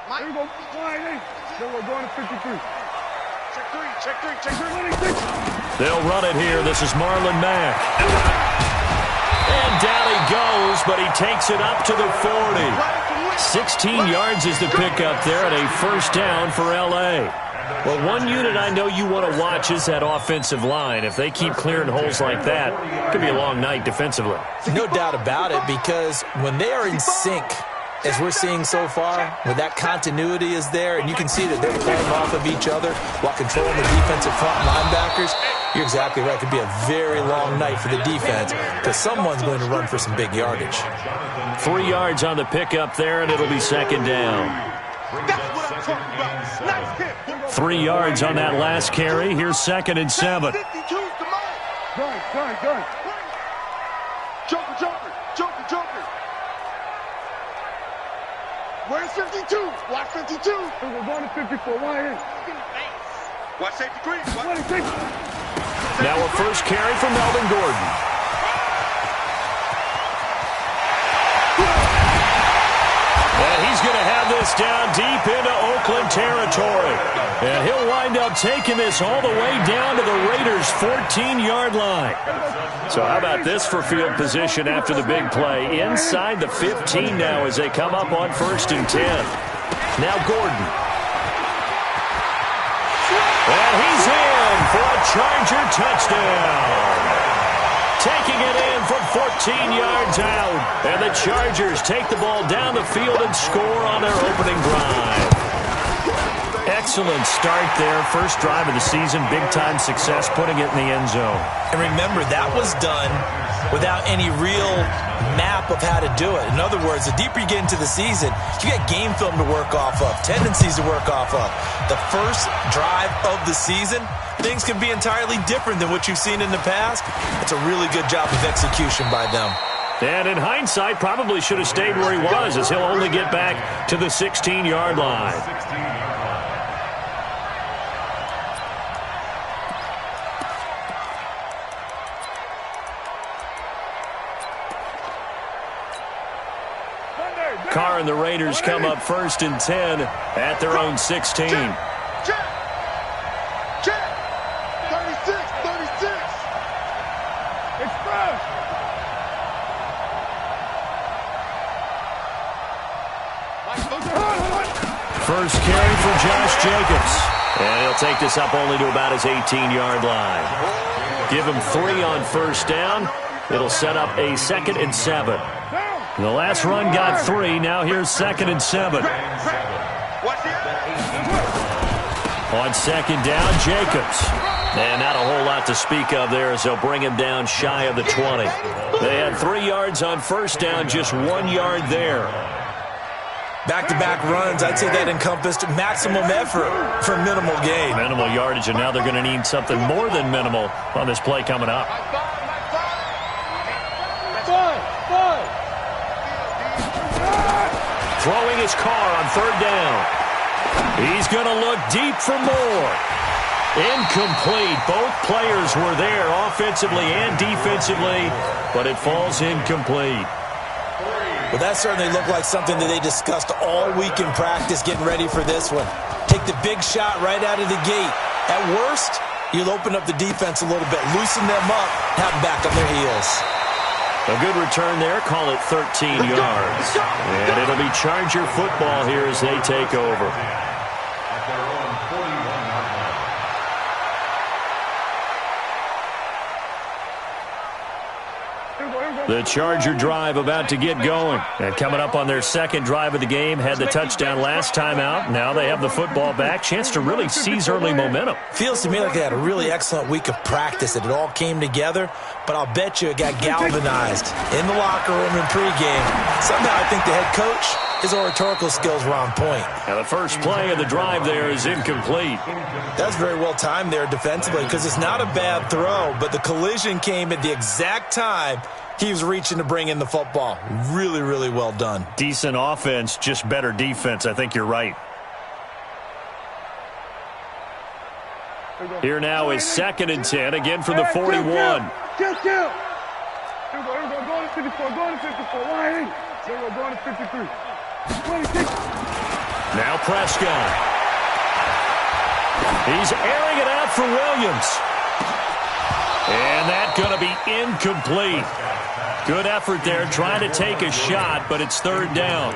Here we go. Then we're going to 53. Check three. They'll run it here. This is Marlon Mack. And down he goes, but he takes it up to the 40. 16 yards is the pickup there, and a first down for L.A. Well, one unit I know you want to watch is that offensive line. If they keep clearing holes like that, it could be a long night defensively. No doubt about it, because when they are in sync, as we're seeing so far, when that continuity is there, and you can see that they're playing off of each other while controlling the defensive front linebackers, you're exactly right. It could be a very long night for the defense because someone's going to run for some big yardage. 3 yards on the pickup there, and it'll be second down. 3 yards on that last carry. Here's 2nd and 7. Gun. Joker. Where's 52? Watch 52. We're going to 54. Watch safety green. Now a first carry for Melvin Gordon. And he's going to have this down deep into Oakland territory. And he'll wind up taking this all the way down to the Raiders' 14-yard line. So how about this for field position after the big play? Inside the 15 now as they come up on 1st and 10. Now Gordon. And he's in for a Charger touchdown. Taking it in from 14 yards out. And the Chargers take the ball down the field and score on their opening drive. Excellent start there. First drive of the season. Big-time success putting it in the end zone. And remember, that was done without any real map of how to do it. In other words, the deeper you get into the season, you got game film to work off of, tendencies to work off of. The first drive of the season, things can be entirely different than what you've seen in the past. It's a really good job of execution by them. And in hindsight, probably should have stayed where he was, as he'll only get back to the 16-yard line. Carr and the Raiders come up 1st and 10 at their own 16. Check. 36. Express. First carry for Josh Jacobs. And he'll take this up only to about his 18-yard line. Give him 3 on first down. It'll set up a 2nd and 7. The last run got 3. Now here's 2nd and 7. On 2nd down, Jacobs. And not a whole lot to speak of there as they'll bring him down shy of the 20. They had 3 yards on first down, just 1 yard there. Back-to-back runs, I'd say that encompassed maximum effort for minimal gain. Minimal yardage, and now they're going to need something more than minimal on this play coming up. Throwing his Carr on 3rd down. He's going to look deep for more. Incomplete. Both players were there offensively and defensively, but it falls incomplete. Well, that certainly looked like something that they discussed all week in practice getting ready for this one. Take the big shot right out of the gate. At worst, you'll open up the defense a little bit, loosen them up, have them back on their heels. A good return there. Call it 13 yards. And it'll be Charger football here as they take over. The Charger drive about to get going. And coming up on their 2nd drive of the game. Had the touchdown last time out. Now they have the football back. Chance to really seize early momentum. Feels to me like they had a really excellent week of practice. That it all came together. But I'll bet you it got galvanized in the locker room in pregame. Somehow I think the head coach, his oratorical skills were on point. Now the first play of the drive there is incomplete. That's very well timed there defensively because it's not a bad throw. But the collision came at the exact time he was reaching to bring in the football. Really, really well done. Decent offense, just better defense. I think you're right. Here now is 2nd and 10, again from the 41. Kill. Here we go. Going to 54. Going to 54. Why ain't? Here we go. Going to 53. 26. Now Prescott. He's airing it out for Williams. And that's going to be incomplete. Good effort there trying to take a shot, but it's third down.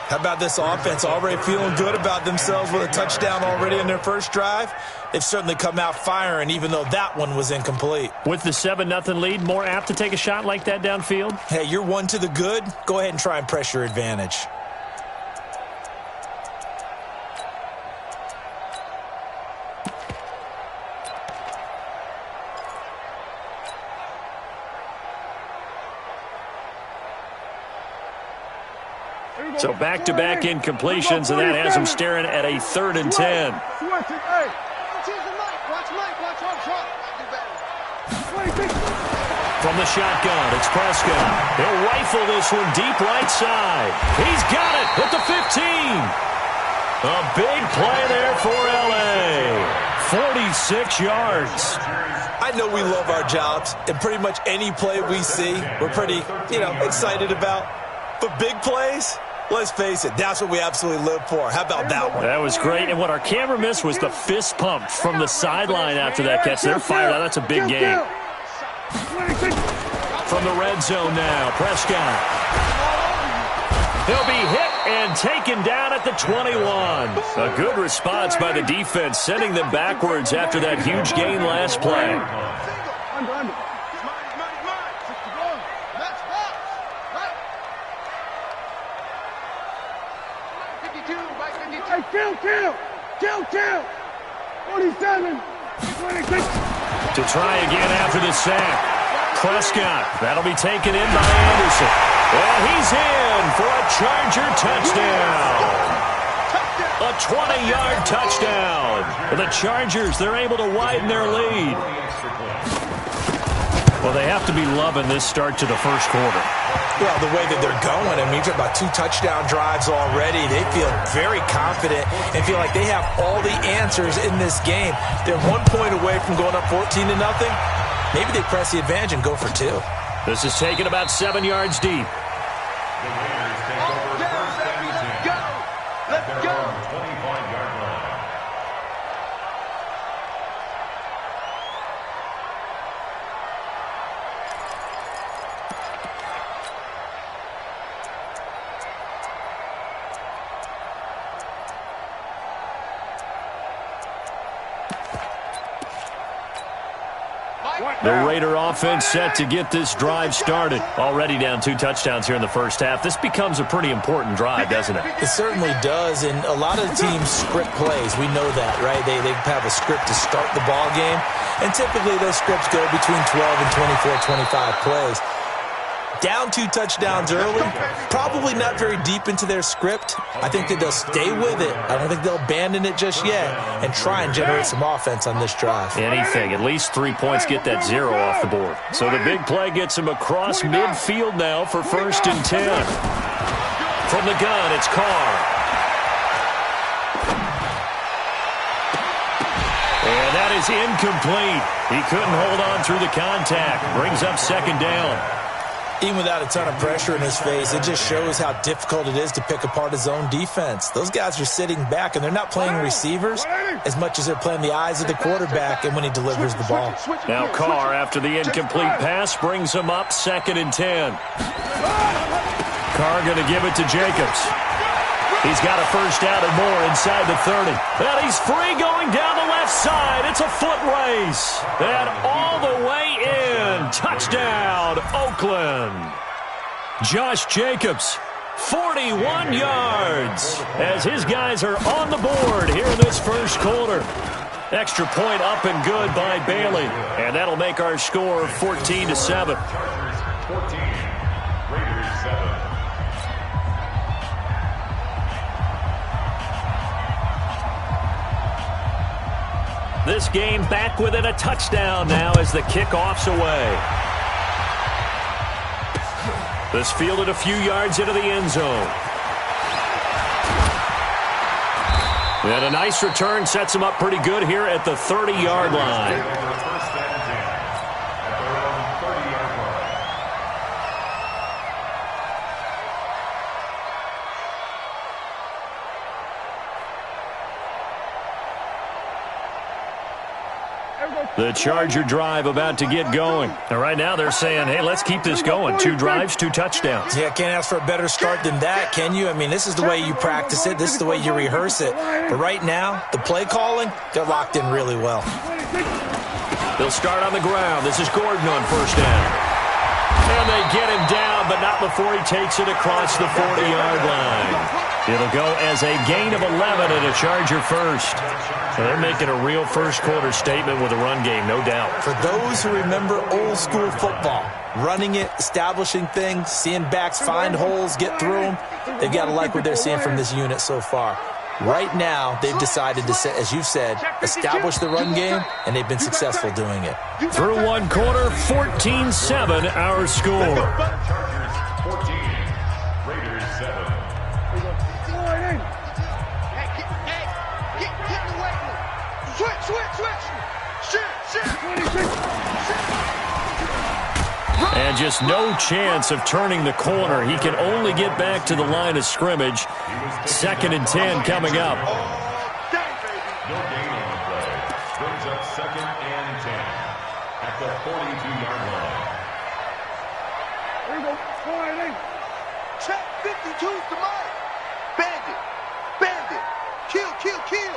How about this offense already feeling good about themselves with a touchdown already in their first drive? They've certainly come out firing, even though that one was incomplete. With the 7-0 lead, more apt to take a shot like that downfield? Hey, you're one to the good. Go ahead and try and press your advantage. So back-to-back incompletions, and that has him staring at a 3rd and 10. From the shotgun, it's Prescott. He'll rifle this one deep right side. He's got it at the 15. A big play there for L.A. 46 yards. I know we love our jobs, and pretty much any play we see, we're pretty, excited about. But big plays, let's face it, that's what we absolutely live for. How about that one? That was great, and what our camera missed was the fist pump from the sideline after that catch. They're fired out. That's a big game. From the red zone now, Prescott. He'll be hit and taken down at the 21. A good response by the defense, sending them backwards after that huge gain last play. Kill. 47. 26. To try again after the sack. Prescott, that'll be taken in by Anderson. And he's in for a Charger touchdown. A 20-yard touchdown. For the Chargers, they're able to widen their lead. Well, they have to be loving this start to the first quarter. Well, the way that they're going, I mean, you've got 2 touchdown drives already. They feel very confident and feel like they have all the answers in this game. They're 1 point away from going up 14-0. Maybe they press the advantage and go for 2. This is taken about 7 yards deep. Let's go. The Raider offense set to get this drive started. Already down 2 touchdowns here in the first half. This becomes a pretty important drive, doesn't it? It certainly does, and a lot of teams script plays. We know that, right? They have a script to start the ball game, and typically those scripts go between 12 and 24, 25 plays. Down 2 touchdowns early, probably not very deep into their script. I think that they'll stay with it. I don't think they'll abandon it just yet and try and generate some offense on this drive. Anything, at least 3 points, get that 0 off the board. So the big play gets him across midfield now for 1st and 10. From the gun, it's Carr. And that is incomplete. He couldn't hold on through the contact. Brings up 2nd down. Even without a ton of pressure in his face, it just shows how difficult it is to pick apart his own defense. Those guys are sitting back, and they're not playing receivers as much as they're playing the eyes of the quarterback and when he delivers the ball. Now Carr, after the incomplete pass, brings him up 2nd and 10. Carr going to give it to Jacobs. He's got a 1st down and more inside the 30. And he's free going down the left side. It's a foot race. And all the way in. Touchdown, Oakland. Josh Jacobs, 41 yards, as his guys are on the board here in this first quarter. Extra point up and good by Bailey. And that'll make our score 14-7. This game back within a touchdown now as the kickoff's away. This fielded a few yards into the end zone. And a nice return sets him up pretty good here at the 30-yard line. The Charger drive about to get going. And right now they're saying, hey, let's keep this going. 2 drives, 2 touchdowns. Yeah, can't ask for a better start than that, can you? I mean, this is the way you practice it. This is the way you rehearse it. But right now, the play calling, they're locked in really well. They'll start on the ground. This is Gordon on first down. And they get him down, but not before he takes it across the 40-yard line. It'll go as a gain of 11 and a Charger first. So they're making a real first-quarter statement with a run game, no doubt. For those who remember old-school football, running it, establishing things, seeing backs find holes, get through them, they've got to like what they're seeing from this unit so far. Right now, they've decided to, as you've said, establish the run game, and they've been successful doing it. Through one quarter, 14-7 our score. Chargers 14, Raiders 7. And just no chance of turning the corner. He can only get back to the line of scrimmage. 2nd and 10 coming up. No gain on the play. Brings up 2nd and 10 at the 42-yard line. There we go. Check 52's the mark. Bandit. Bandit. Kill, kill, kill.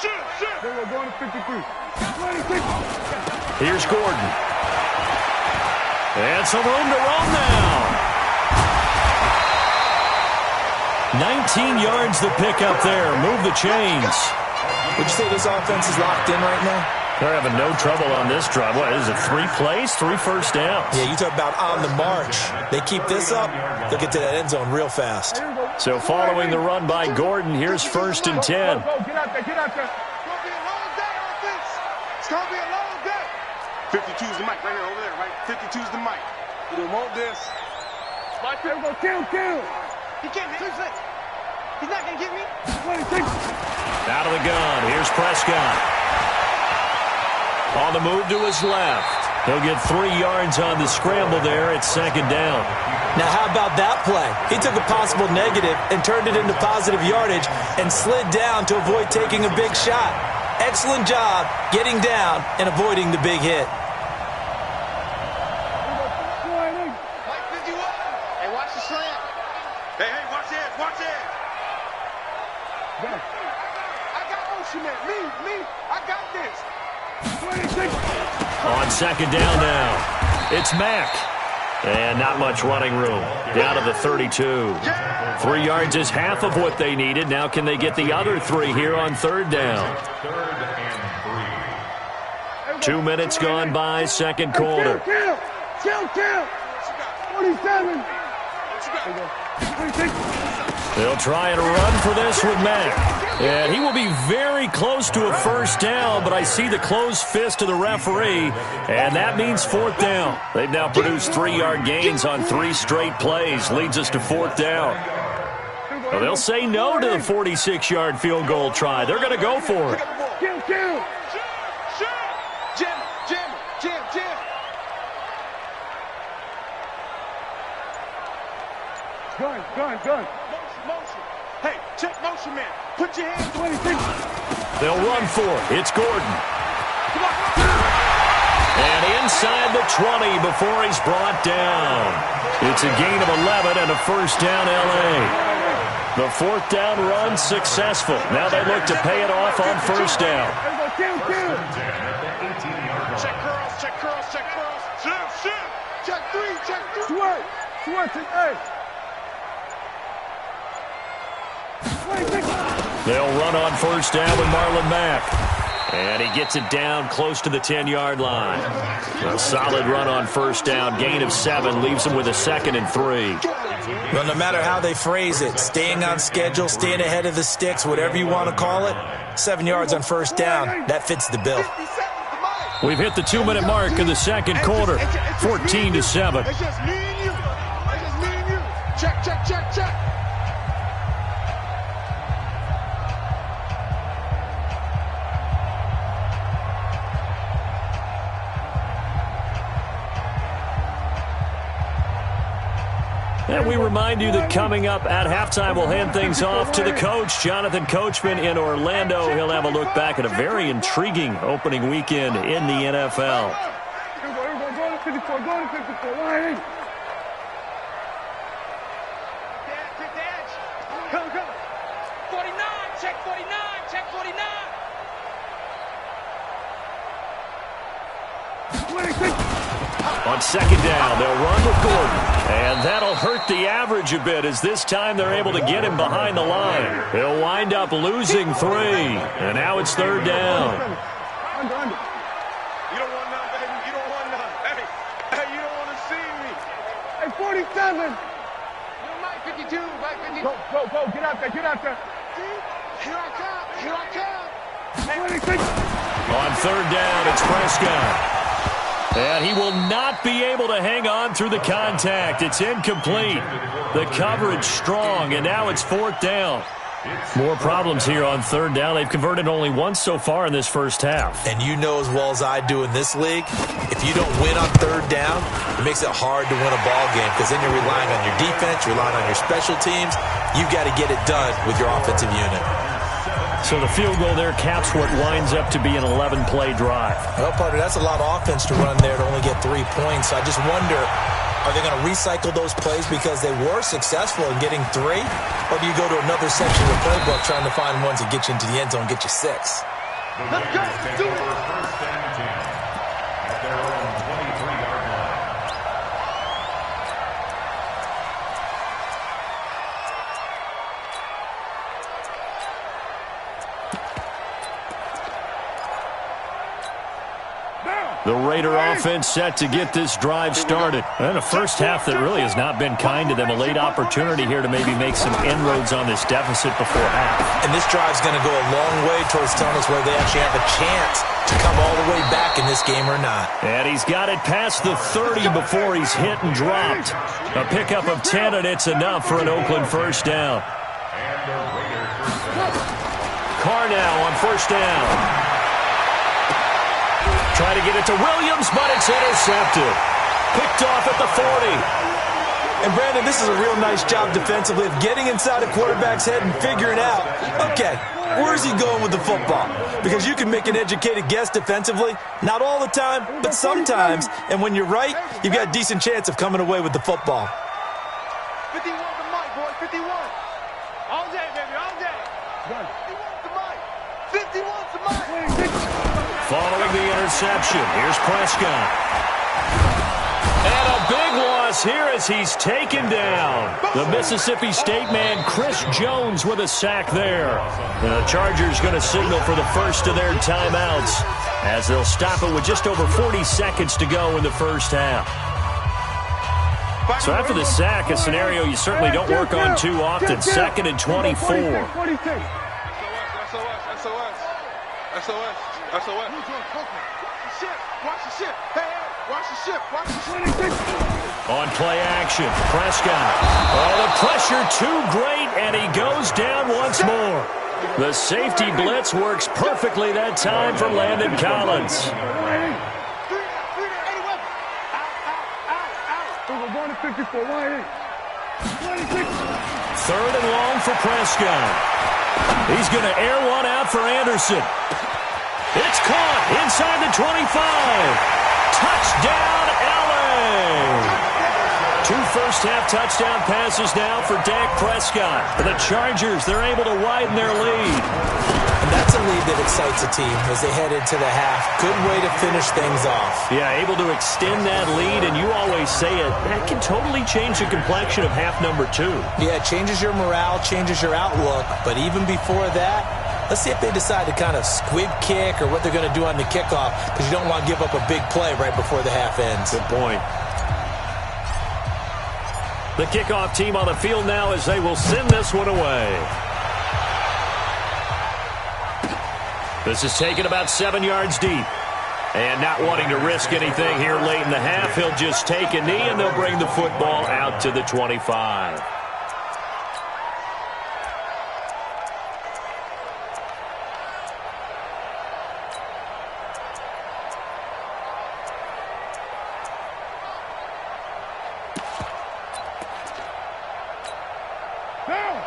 Shoot. Then we're going to 53. 26. Here's Gordon. And some room to roam now. 19 yards the pickup there. Move the chains. Would you say this offense is locked in right now? They're having no trouble on this drive. What is it, 3 plays, 3 first downs? Yeah, you talk about on the march. They keep this up, they'll get to that end zone real fast. So following the run by Gordon, here's 1st and 10. Get out there, get out there. It's going to be a long day. 52's the mic right here, over there, right? 52's the mic. You don't want this. There we go, kill. He can't hit me. He's not going to get me. 26. Out of the gun, here's Prescott. On the move to his left. He'll get 3 yards on the scramble there at 2nd down. Now, how about that play? He took a possible negative and turned it into positive yardage and slid down to avoid taking a big shot. Excellent job getting down and avoiding the big hit. Mike 51. Hey, watch the slant. Hey, watch this, watch this. I got motion man. Me, I got this. 26. On 2nd down now, it's Mack. And not much running room. Down to the 32. 3 yards is half of what they needed. Now can they get the other 3 here on 3rd down? 3rd and 3. 2 minutes gone by, 2nd quarter. Kill. 47. 26. They'll try and run for this with Mack. And he will be very close to a first down, but I see the closed fist of the referee, and that means 4th down. They've now produced 3-yard gains on 3 straight plays. Leads us to 4th down. Well, they'll say no to the 46-yard field goal try. They're going to go for it. Kill. Jam. Gun. Motion. Hey, check motion man. Put your hands 26. They'll run for it. It's Gordon. And inside the 20 before he's brought down. It's a gain of 11 and a first down L.A. The 4th down run successful. Now they look to pay it off on first down. Kill. Check curls. Shift. Check 3. Sweat. Hey. 26. They'll run on first down with Marlon Mack. And he gets it down close to the 10-yard line. A solid run on first down. Gain of 7 leaves him with a 2nd and 3. Well, no matter how they phrase it, staying on schedule, staying ahead of the sticks, whatever you want to call it, 7 yards on first down, that fits the bill. We've hit the 2-minute mark of the 2nd quarter, 14-7. It's just me and you. Check. And we remind you that coming up at halftime, we'll hand things off to the coach, Jonathan Coachman in Orlando. He'll have a look back at a very intriguing opening weekend in the NFL. Come. 49, check 49, check 49. On second down, they'll run with Gordon. And that'll hurt the average a bit as this time they're able to get him behind the line. He'll wind up losing 3. And now it's third down. You don't want none, baby. You don't want none. Hey, you don't want to see me. Hey, 47. Mike 52, Mike 52. Go. Get out there. Here I come. 26. On third down, it's Prescott. And he will not be able to hang on through the contact. It's incomplete. The coverage strong, and now it's fourth down. More problems here on third down. They've converted only once so far in this first half. And you know as well as I do in this league, if you don't win on third down, it makes it hard to win a ball game because then you're relying on your defense, you're relying on your special teams. You've got to get it done with your offensive unit. So the field goal there caps what winds up to be an 11-play drive. Well, partner, that's a lot of offense to run there to only get 3 points. So I just wonder, are they going to recycle those plays because they were successful in getting 3? Or do you go to another section of the playbook trying to find ones that get you into the end zone and get you 6? Let's go. Do it. First and 10 at their own 23-yard line. The Raider offense set to get this drive started. And a first half that really has not been kind to them. A late opportunity here to maybe make some inroads on this deficit before half. And this drive's going to go a long way towards telling us whether they actually have a chance to come all the way back in this game or not. And he's got it past the 30 before he's hit and dropped. A pickup of 10, and it's enough for an Oakland first down. Carr now on first down. Try to get it to Williams, but it's intercepted. Picked off at the 40. And, Brandon, this is a real nice job defensively of getting inside a quarterback's head and figuring out, okay, where's he going with the football? Because you can make an educated guess defensively, not all the time, but sometimes. And when you're right, you've got a decent chance of coming away with the football. 51 to Mike, boy, 51. All day, baby, all day. 51 to Mike. 51 to Mike. Following the interception, here's Prescott. And a big loss here as he's taken down. The Mississippi State man, Chris Jones, with a sack there. The Chargers going to signal for the first of their timeouts as they'll stop it with just over 40 seconds to go in the first half. So after the sack, a scenario you certainly don't work on too often. 2nd and 24. SOS. Watch the ship. Hey, watch the ship. On play action, Prescott. Oh, the pressure too great, and he goes down once more. The safety blitz works perfectly that time for Landon Collins. Third and long for Prescott. He's going to air one out for Anderson. It's caught inside the 25. Touchdown, LA! 2 first-half touchdown passes now for Dak Prescott. For the Chargers, they're able to widen their lead. And that's a lead that excites a team as they head into the half. Good way to finish things off. Yeah, able to extend that lead, and you always say it, that can totally change the complexion of half number 2. Yeah, it changes your morale, changes your outlook. But even before that, let's see if they decide to kind of squib kick or what they're going to do on the kickoff, because you don't want to give up a big play right before the half ends. Good point. The kickoff team on the field now as they will send this one away. This is taken about 7 yards deep. And not wanting to risk anything here late in the half, he'll just take a knee and they'll bring the football out to the 25.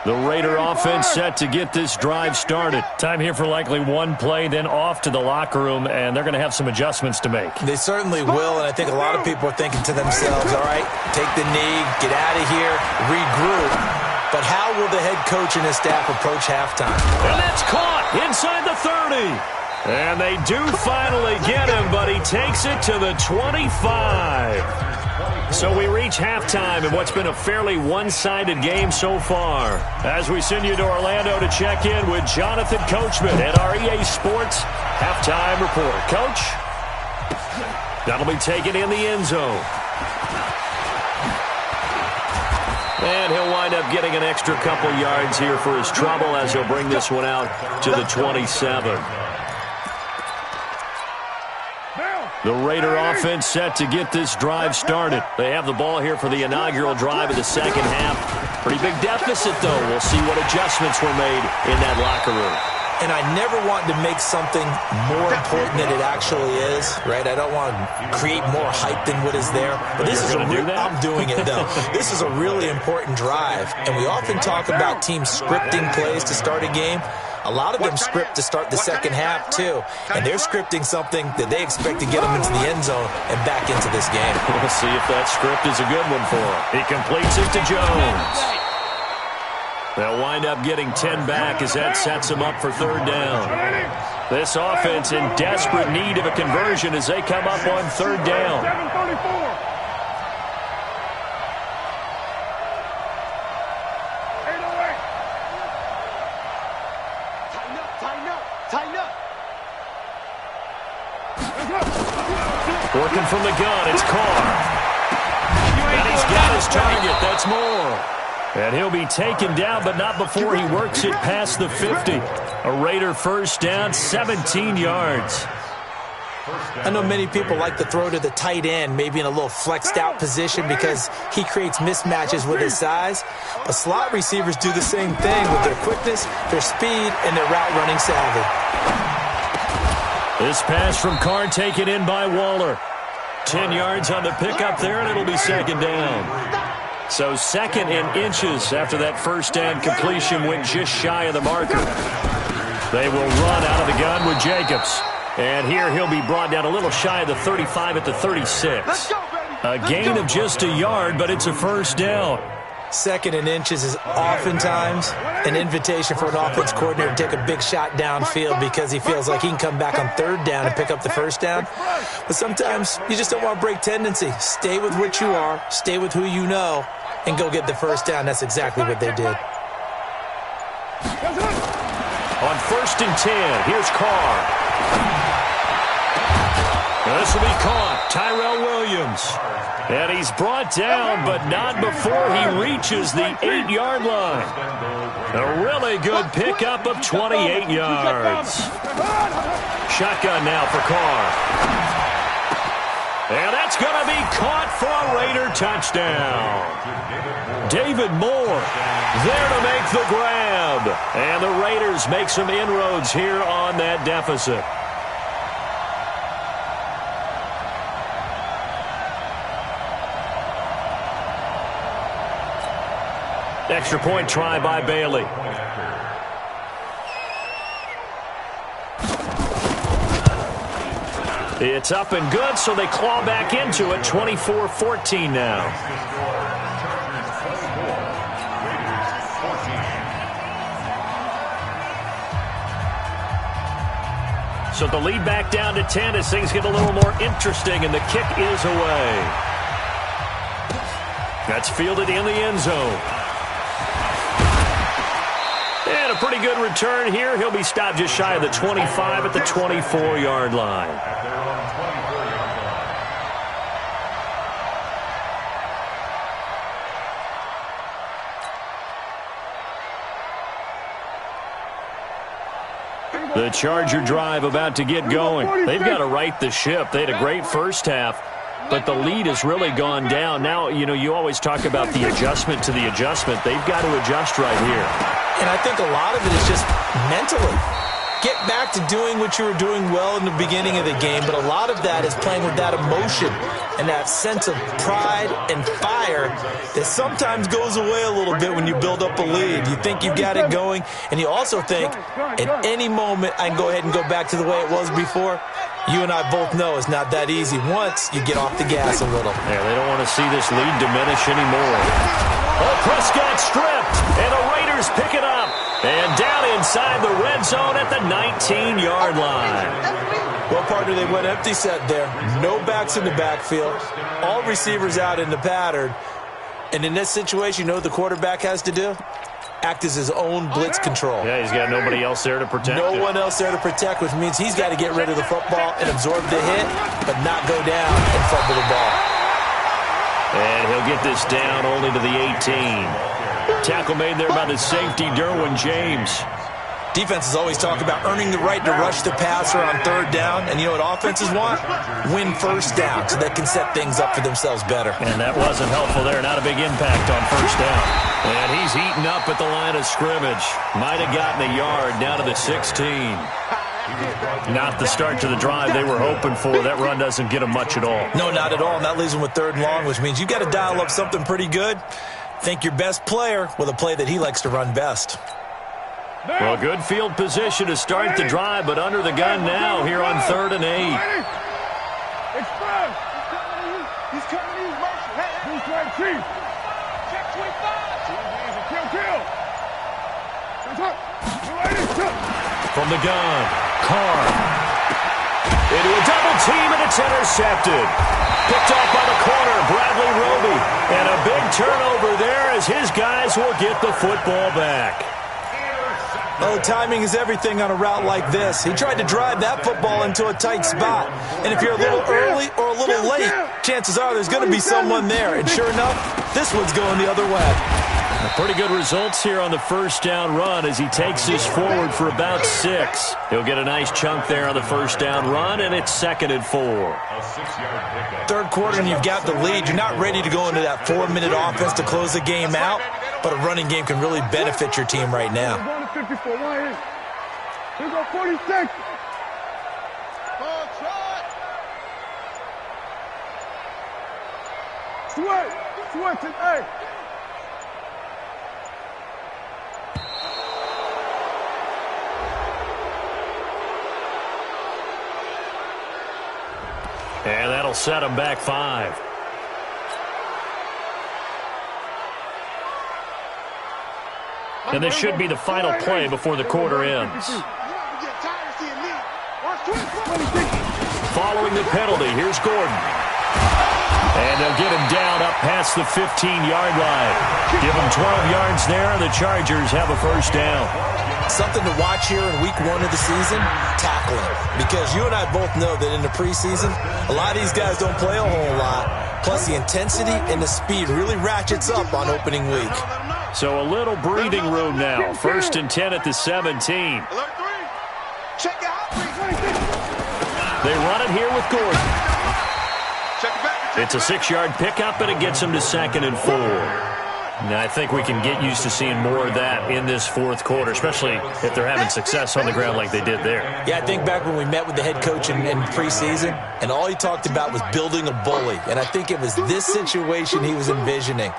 The Raider offense set to get this drive started. Time here for likely one play, then off to the locker room, and they're going to have some adjustments to make. They certainly will, and I think a lot of people are thinking to themselves, all right, take the knee, get out of here, regroup. But how will the head coach and his staff approach halftime? And that's caught inside the 30. And they do finally get him, but he takes it to the 25. So we reach halftime in what's been a fairly one-sided game so far. As we send you to Orlando to check in with Jonathan Coachman at our EA Sports Halftime Report. Coach, that'll be taken in the end zone. And he'll wind up getting an extra couple yards here for his trouble as he'll bring this one out to the 27. The Raider offense set to get this drive started. They have the ball here for the inaugural drive of the second half. Pretty big deficit, though. We'll see what adjustments were made in that locker room. And I never want to make something more important than it actually is, right? I don't want to create more hype than what is there. But this is I'm doing it, though. This is a really important drive. And we often talk about teams scripting plays to start a game. A lot of them script to start the second half, too. And they're scripting something that they expect to get them into the end zone and back into this game. We'll see if that script is a good one for him. He completes it to Jones. They'll wind up getting 10 back as that sets them up for third down. This offense in desperate need of a conversion as they come up on third down. Working from the gun, it's Carr. And he's got his target, that's Moore. And he'll be taken down, but not before he works it past the 50. A Raider first down, 17 yards. I know many people like to throw to the tight end, maybe in a little flexed out position because he creates mismatches with his size. But slot receivers do the same thing with their quickness, their speed, and their route running savvy. This pass from Carr taken in by Waller. 10 yards on the pickup there, and it'll be second down. So second in inches after that first down completion went just shy of the marker. They will run out of the gun with Jacobs. And here he'll be brought down a little shy of the 35 at the 36. A gain of just a yard, but it's a first down. Second in inches is oftentimes an invitation for an offense coordinator to take a big shot downfield because he feels like he can come back on third down and pick up the first down. But sometimes you just don't want to break tendency. Stay with what you are, stay with who you know, and go get the first down. That's exactly what they did. On 1st and 10, here's Carr. This will be caught. Tyrell Williams. And he's brought down, but not before he reaches the 8-yard line. A really good pickup of 28 yards. Shotgun now for Carr. And that's going to be caught for a Raider touchdown. David Moore there to make the grab. And the Raiders make some inroads here on that deficit. Extra point try by Bailey. It's up and good, so they claw back into it. 24-14 now. So the lead back down to 10 as things get a little more interesting, and the kick is away. That's fielded in the end zone. And a pretty good return here. He'll be stopped just shy of the 25 at the 24-yard line. The Charger drive about to get going. They've got to right the ship. They had a great first half, but the lead has really gone down. Now, you always talk about the adjustment to the adjustment. They've got to adjust right here. And I think a lot of it is just mentally. get back to doing what you were doing well in the beginning of the game, but a lot of that is playing with that emotion and that sense of pride and fire that sometimes goes away a little bit when you build up a lead. You think you've got it going, and you also think at any moment I can go ahead and go back to the way it was before. You and I both know it's not that easy once you get off the gas a little. Yeah, they don't want to see this lead diminish anymore. Oh, Prescott stripped, and the Raiders pick it up. And down inside the red zone at the 19-yard line. Well, partner, they went empty set there. No backs in the backfield. All receivers out in the pattern. And in this situation, you know what the quarterback has to do? Act as his own blitz control. Yeah, he's got nobody else there to protect No him. one else there to protect, which means he's got to get rid of the football and absorb the hit, but not go down and fumble the ball. And he'll get this down only to the 18. Tackle made there by the safety, Derwin James. Defenses always talk about earning the right to rush the passer on third down, and you know what offenses want? Win first down so they can set things up for themselves better. And that wasn't helpful there. Not a big impact on first down. And he's eaten up at the line of scrimmage. Might have gotten a yard down to the 16. Not the start to the drive they were hoping for. That run doesn't get them much at all. No, not at all. And that leaves them with third and long, which means you've got to dial up something pretty good. Think your best player with a play that he likes to run best. Well, good field position to start the drive, but under the gun now here on 3rd and 8. Express. He's coming to use motion. Hey, he's right, Chief. Check 25. From the gun, Carr. Into a double team, and it's intercepted. Picked off by the corner, Bradley Roby. And a big turnover there as his guys will get the football back. Oh, timing is everything on a route like this. He tried to drive that football into a tight spot. And if you're a little early or a little late, chances are there's going to be someone there. And sure enough, this one's going the other way. Pretty good results here on the first down run as he takes this forward for about 6. He'll get a nice chunk there on the first down run, and it's 2nd and 4. Third quarter, and you've got the lead. You're not ready to go into that 4-minute offense to close the game out, but a running game can really benefit your team right now. We're going to 54. Why? Here's our 46. Switch it, hey. And that'll set him back 5. And this should be the final play before the quarter ends. Following the penalty, here's Gordon. And they'll get him down up past the 15-yard line. Give him 12 yards there, and the Chargers have a first down. Something to watch here in week 1 of the season, tackling. Because you and I both know that in the preseason, a lot of these guys don't play a whole lot. Plus, the intensity and the speed really ratchets up on opening week. So a little breathing room now. 1st and 10 at the 17. They run it here with Gordon. It's a 6-yard pickup, and it gets him to 2nd and 4. Now, I think we can get used to seeing more of that in this 4th quarter, especially if they're having success on the ground like they did there. Yeah, I think back when we met with the head coach in preseason, and all he talked about was building a bully. And I think it was this situation he was envisioning.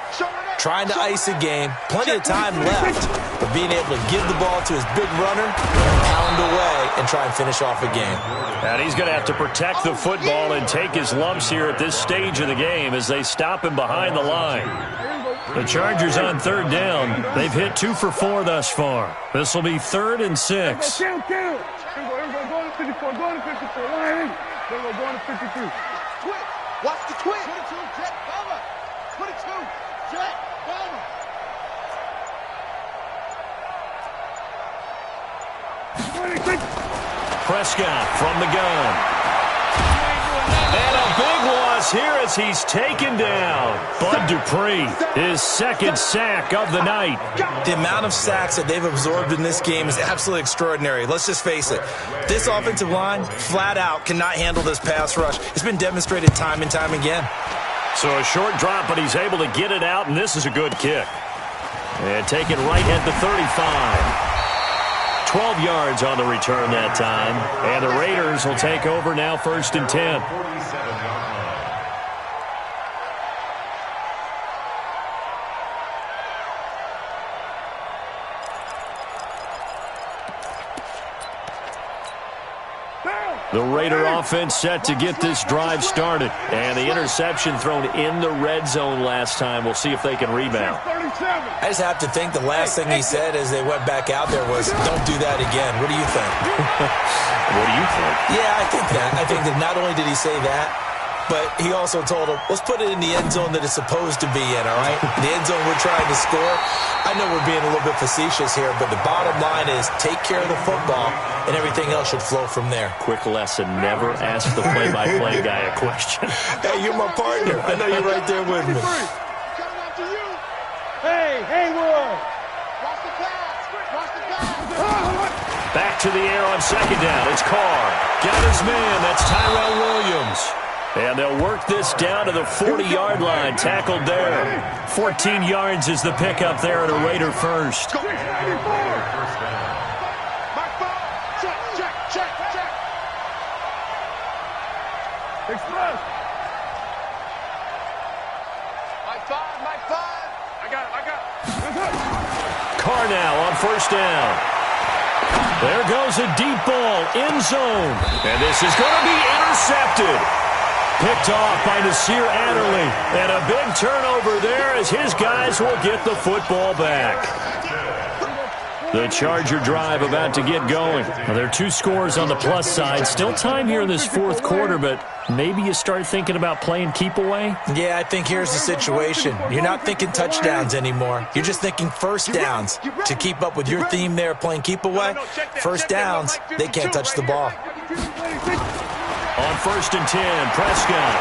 Trying to ice a game, plenty of time left, but being able to give the ball to his big runner, pound away, and try and finish off a game. And he's going to have to protect the football and take his lumps here at this stage of the game as they stop him behind the line. The Chargers on 3rd down. They've hit 2 for 4 thus far. This will be 3rd and 6. Go to 54. Go to 54. Why? We're going to 52. Twitch. Watch the twitch. 22, jet, cover. 22, jet, cover. Prescott from the gun. And a big loss here as he's taken down. Bud Dupree, his 2nd sack of the night. The amount of sacks that they've absorbed in this game is absolutely extraordinary. Let's just face it. This offensive line, flat out, cannot handle this pass rush. It's been demonstrated time and time again. So a short drop, but he's able to get it out, and this is a good kick. And take it right at the 35. 12 yards on the return that time. And the Raiders will take over now, 1st and 10. The Raider offense set to get this drive started. And the interception thrown in the red zone last time. We'll see if they can rebound. I just have to think the last thing he said as they went back out there was, don't do that again. What do you think? What do you think? Yeah, I think that. I think that not only did he say that, but he also told him, let's put it in the end zone that it's supposed to be in, all right? The end zone we're trying to score. I know we're being a little bit facetious here, but the bottom line is take care of the football, and everything else should flow from there. Quick lesson, never ask the play-by-play guy a question. Hey, you're my partner. I know you're right there with me. Hey, Haywood! Back to the air on 2nd down. It's Carr. Got his man. That's Tyrell Williams. And they'll work this down to the 40-yard line. Tackled there. 14 yards is the pickup there at a Raider first. Check. Express. Mike 5. I got it. Carr now on 1st down. There goes a deep ball, end zone. And this is going to be intercepted. Picked off by Nasir Adderley. And a big turnover there as his guys will get the football back. The Charger drive about to get going. Well, there are 2 scores on the plus side. Still time here in this 4th quarter, but maybe you start thinking about playing keep away? Yeah, I think here's the situation. You're not thinking touchdowns anymore. You're just thinking first downs. To keep up with your theme there, playing keep away, first downs, they can't touch the ball. On 1st and 10, Prescott.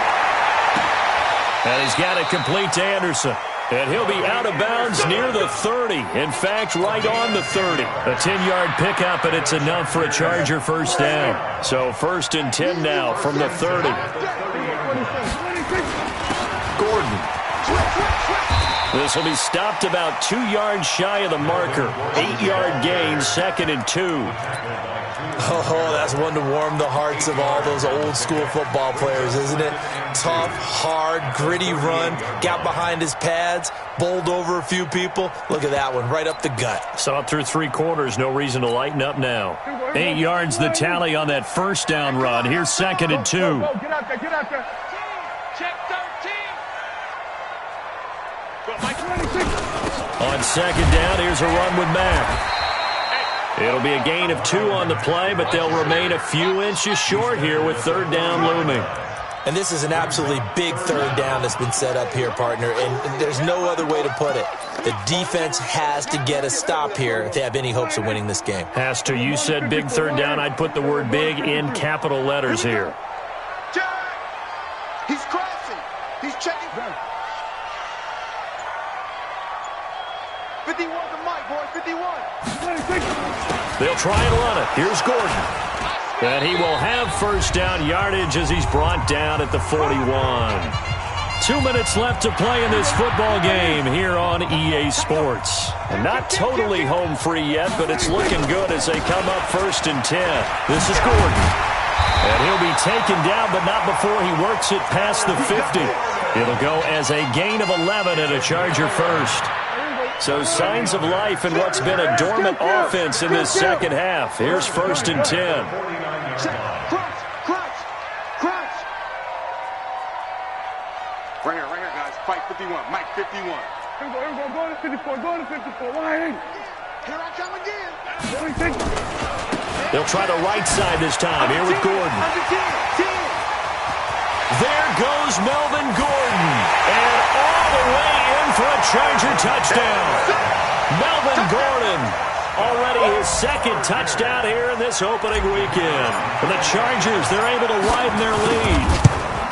And he's got it complete to Anderson. And he'll be out of bounds near the 30. In fact, right on the 30. A 10-yard pickup, and it's enough for a Charger first down. So 1st and 10 now from the 30. Gordon. This will be stopped about 2 yards shy of the marker. 8-yard gain, 2nd and 2. Oh, that's one to warm the hearts of all those old-school football players, isn't it? Tough, hard, gritty run, got behind his pads, bowled over a few people. Look at that one, right up the gut. Saw it through 3 quarters, no reason to lighten up now. 8 yards the tally on that first down run. Here's 2nd and 2. Get out there. Check 13. On 2nd down, here's a run with Mack. It'll be a gain of 2 on the play, but they'll remain a few inches short here with 3rd down looming. And this is an absolutely big 3rd down that's been set up here, partner, and there's no other way to put it. The defense has to get a stop here if they have any hopes of winning this game. Has to. You said big 3rd down. I'd put the word big in capital letters here. He's crossing. He's checking. 51 to Mike, boy. 51. They'll try and run it. Here's Gordon. And he will have 1st down yardage as he's brought down at the 41. 2 minutes left to play in this football game here on EA Sports. And not totally home free yet, but it's looking good as they come up 1st and 10. This is Gordon. And he'll be taken down, but not before he works it past the 50. It'll go as a gain of 11 and a Charger first. So signs of life in what's been a dormant offense in this 2nd half. Here's 1st and 10. Crunch. Right here, guys. Fight 51. Mike 51. Here we go. Going to 54. Why? Here I come again. They'll try the right side this time. Here with Gordon. There goes Melvin Gordon. And all the way in for a Charger touchdown. Melvin Gordon, already his 2nd touchdown here in this opening weekend. For the Chargers, they're able to widen their lead.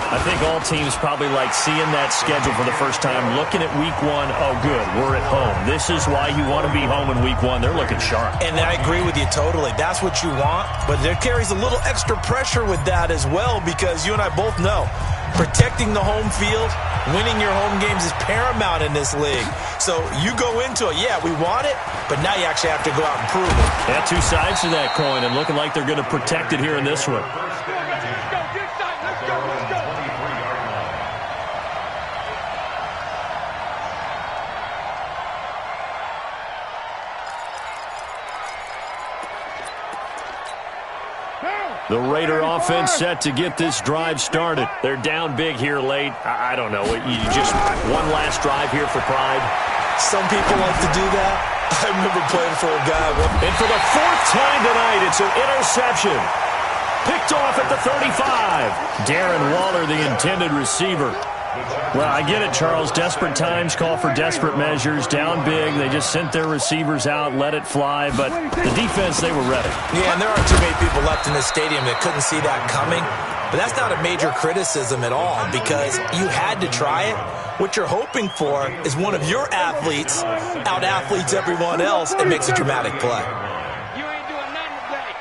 I think all teams probably like seeing that schedule for the first time, looking at week 1. Oh, good, we're at home. This is why you want to be home in week 1. They're looking sharp. And I agree with you totally. That's what you want, but there carries a little extra pressure with that as well because you and I both know Protecting the home field, winning your home games is paramount in this league. So you go into it, yeah, we want it, but now you actually have to go out and prove it. Yeah, two sides to that coin, and looking like they're going to protect it here in this one. The Raider offense set to get this drive started. They're down big here late. I don't know. You just one last drive here for pride. Some people like to do that. I remember playing for a guy. And for the fourth time tonight, it's an interception. Picked off at the 35. Darren Waller, the intended receiver. Well, I get it, Charles. Desperate times call for desperate measures. Down big, they just sent their receivers out, let it fly. But the defense, they were ready. Yeah, and there aren't too many people left in this stadium that couldn't see that coming. But that's not a major criticism at all because you had to try it. What you're hoping for is one of your athletes out-athletes everyone else and makes a dramatic play. You ain't doing nothing today.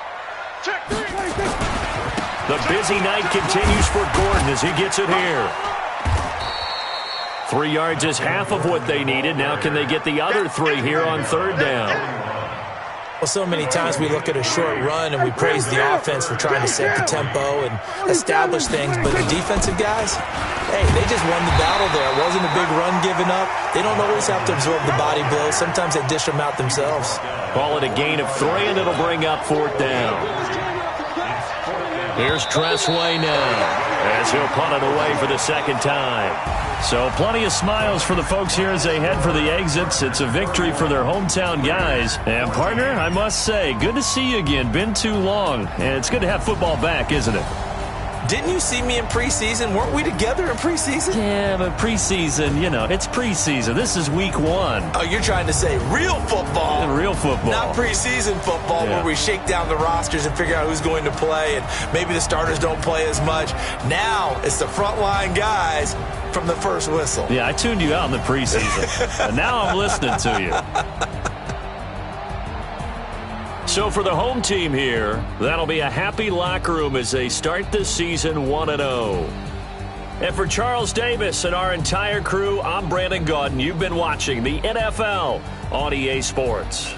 Check 3. The busy night continues for Gordon as he gets it here. 3 yards is half of what they needed. Now can they get the other 3 here on third down? Well, so many times we look at a short run and we praise the offense for trying to set the tempo and establish things, but the defensive guys, hey, they just won the battle there. It wasn't a big run given up. They don't always have to absorb the body blows. Sometimes they dish them out themselves. Call it a gain of 3, and it'll bring up fourth down. Here's Tressway now as he'll punt it away for the second time. So plenty of smiles for the folks here as they head for the exits. It's a victory for their hometown guys. And, partner, I must say, good to see you again. Been too long. And it's good to have football back, isn't it? Didn't you see me in preseason? Weren't we together in preseason? Yeah, but preseason, you know, it's preseason. This is week 1. Oh, you're trying to say real football. Real football. Not preseason football where we shake down the rosters and figure out who's going to play and maybe the starters don't play as much. Now it's the frontline guys from the first whistle. Yeah, I tuned you out in the preseason. And now I'm listening to you. So for the home team here, that'll be a happy locker room as they start this season 1-0. And for Charles Davis and our entire crew, I'm Brandon Gaudin. You've been watching the NFL on EA Sports.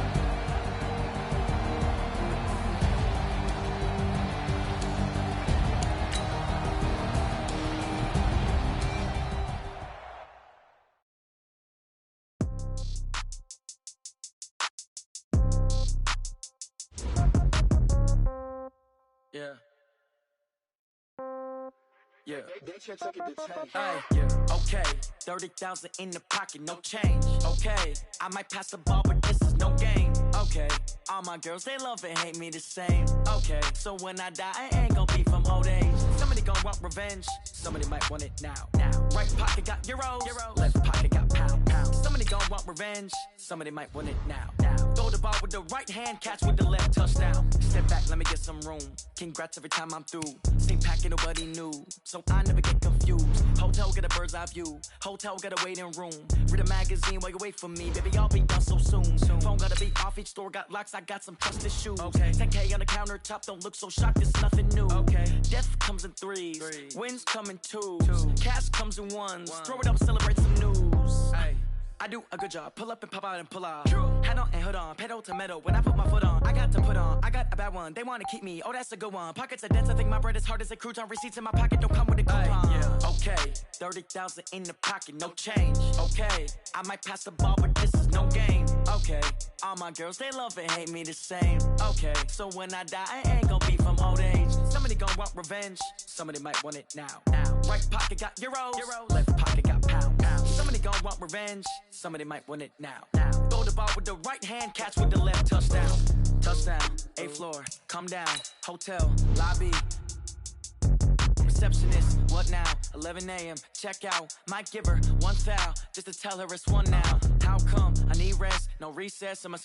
Yeah. Okay. 30,000 in the pocket, no change. Okay. I might pass the ball, but this is no game. Okay. All my girls, they love and hate me the same. Okay. So when I die, I ain't gonna be from old age. Somebody gonna want revenge. Somebody might want it now. Right pocket got euros. Left pocket got pounds. Somebody gonna want revenge. Somebody might want it now. Throw the ball with the right hand, catch with the left, touchdown. Step back, let me get some room. Congrats every time I'm through. Same packet, nobody knew. So I never get confused. Hotel get a bird's eye view. Hotel get a waiting room. Read a magazine while you wait for me. Baby, I'll be done so soon. Phone gotta be off, each store got locks. I got some trusted shoes. Okay. 10K on the countertop, don't look so shocked, it's nothing new. Okay. Death comes in threes. Wins come in twos. Cash comes in ones. Throw it up, celebrate some news. Ay. I do a good job. Pull up and pop out and pull off. Hat on and hood on. Pedal to metal. When I put my foot on, I got to put on. I got a bad one. They want to keep me. Oh, that's a good one. Pockets are dense. I think my bread is hard as a crouton. Receipts in my pocket don't come with a coupon. Yeah. Okay. 30,000 in the pocket. No change. Okay. I might pass the ball, but this is no game. Okay. All my girls, they love and hate me the same. Okay. So when I die, I ain't gonna be from old age. Somebody gonna want revenge. Somebody might want it now. Right pocket got euros. Left pocket got pounds. Somebody gonna want revenge. Somebody might want it now. Throw the ball with the right hand, catch with the left, touchdown. Touchdown, 8th floor, come down, hotel, lobby. Receptionist, what now? 11 a.m., check out. Might give her one foul, just to tell her it's one now. How come? I need rest, no recess, and my